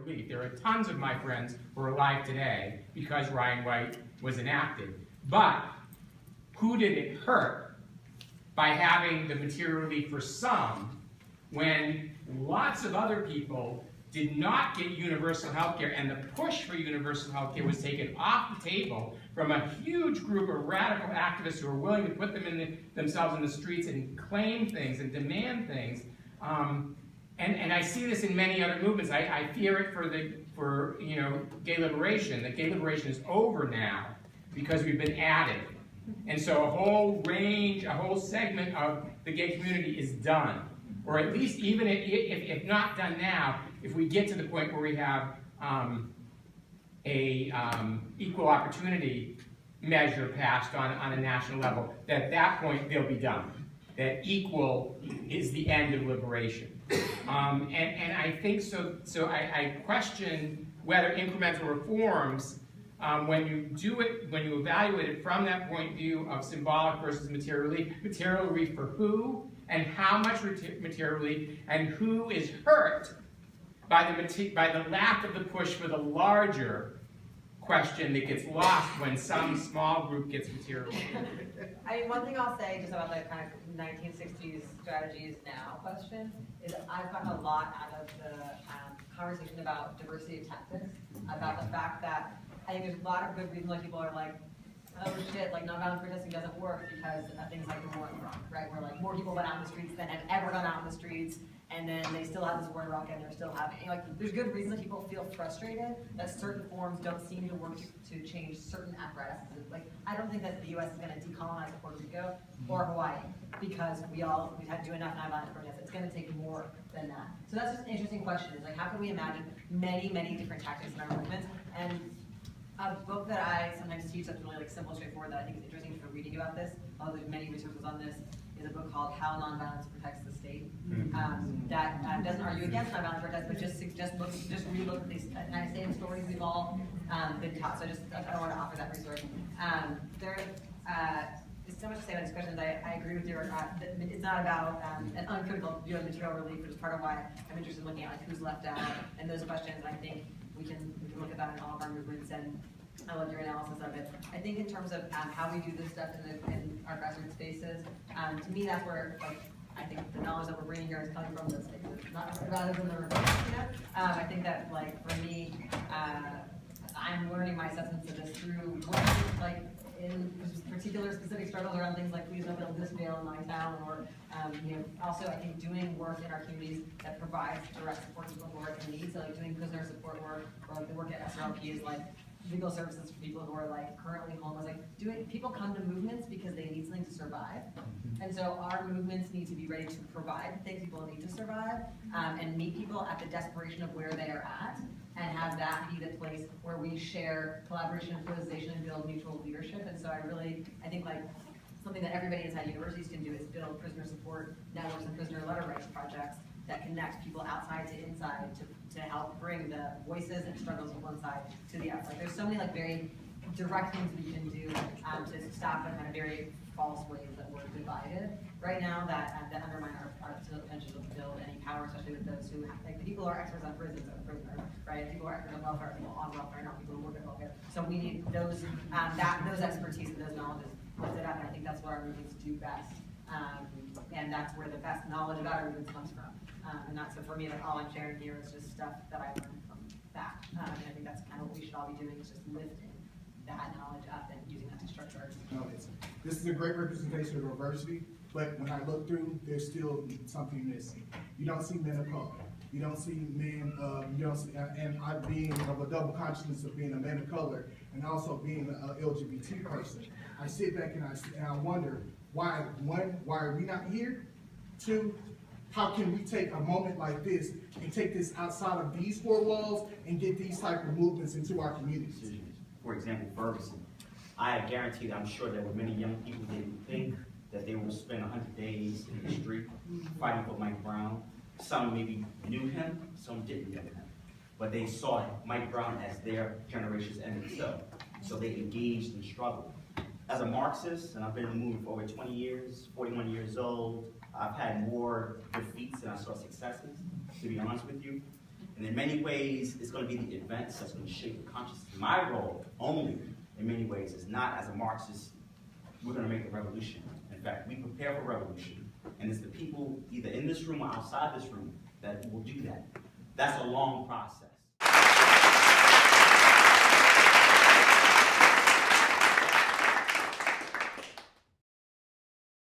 relief. There are tons of my friends who are alive today because Ryan White was enacted. But who did it hurt by having the material relief for some when lots of other people did not get universal health care, and the push for universal health care was taken off the table from a huge group of radical activists who are willing to put themselves in the streets and claim things and demand things. And I see this in many other movements. I fear it for gay liberation. That gay liberation is over now because we've been added. And so a whole range, a whole segment of the gay community is done. Or at least even if not done now, if we get to the point where we have a equal opportunity measure passed on a national level, that at that point they'll be done. That equal is the end of liberation. And I think so I question whether incremental reforms, when you evaluate it from that point of view of symbolic versus material relief for who, and how much material relief, and who is hurt by the lack of the push for the larger question that gets lost when some small group gets material relief. I mean, one thing I'll say just about the kind of 1960s strategies now question is I've gotten a lot out of the conversation about diversity of tactics, about the fact that I think there's a lot of good reasons why people are like, oh shit, like nonviolent protesting doesn't work because of things like the war in Iraq, right? Where like more people went out in the streets than had ever gone out in the streets, and then they still have this war in Iraq, and they're still having, there's good reasons that people feel frustrated that certain forms don't seem to work to change certain apparatuses. Like, I don't think that the U.S. is going to decolonize Puerto Rico or Hawaii because we've had to do enough nonviolent protests. It's going to take more than that. So that's just an interesting question. Is like, how can we imagine many, many different tactics in our movements? And a book that I sometimes teach that's really like simple, straightforward, that I think is interesting for reading about this, although there's many resources on this, is a book called How Nonviolence Protects the State. That doesn't argue against nonviolent protest, but just relook at these kind of same stories we've all been taught. So I want to offer that resource. There's so much to say about these questions. I agree with you. It's not about an uncritical view of material relief, which is part of why I'm interested in looking at like who's left out and those questions. I think we can look at that in all of our movements, and I love your analysis of it. I think in terms of how we do this stuff in our grassroots spaces, to me that's where I think the knowledge that we're bringing here is coming from those spaces, not rather than the reverse. I think that for me, I'm learning my assessments of this through working in particular specific struggles around things like please don't build this jail in my town, or also I think doing work in our communities that provides direct support to people who are in need, so doing prisoner support work, or the work at SRLP is legal services for people who are currently homeless. People come to movements because they need something to survive, and so our movements need to be ready to provide things people need to survive, and meet people at the desperation of where they are at, and have that be the place where we share collaboration and politicization and build mutual leadership. And so I think something that everybody inside universities can do is build prisoner support networks and prisoner letter rights projects that connect people outside to inside to help bring the voices and struggles of one side to the outside. There's so many very direct things we can do to stop the kind of very false ways that we're divided right now that undermine our potential to build any power, especially with those who people who are experts on prisons are prisoners, right? People who are experts on welfare, people on welfare, not people who work at welfare. So we need those those expertise and those knowledges lifted up, and I think that's what our movements do best. And that's where the best knowledge about our movements comes from. And that's, so for me, all I'm sharing here is just stuff that I learned from that. And I think that's kind of what we should all be doing, is just lifting that knowledge up and using that to structure our movements. This is a great representation of diversity, but when I look through, there's still something missing. You don't see men of color. You don't see men, you don't see, and I being of a double consciousness of being a man of color and also being an LGBT person, I sit back and I wonder, why, one, why are we not here? Two, how can we take a moment like this and take this outside of these four walls and get these type of movements into our communities? For example, Ferguson. I guarantee that I'm sure there were many young people that didn't think that they will spend 100 days in the street fighting for Mike Brown. Some maybe knew him, some didn't know him. But they saw Mike Brown as their generation's end itself. So they engaged and struggled. As a Marxist, and I've been in the movement for over 20 years, 41 years old, I've had more defeats than I saw successes, to be honest with you. And in many ways, it's gonna be the events that's gonna shape the consciousness. My role only, in many ways, is not as a Marxist, we're gonna make a revolution. In fact, we prepare for revolution, and it's the people either in this room or outside this room that will do that. That's a long process.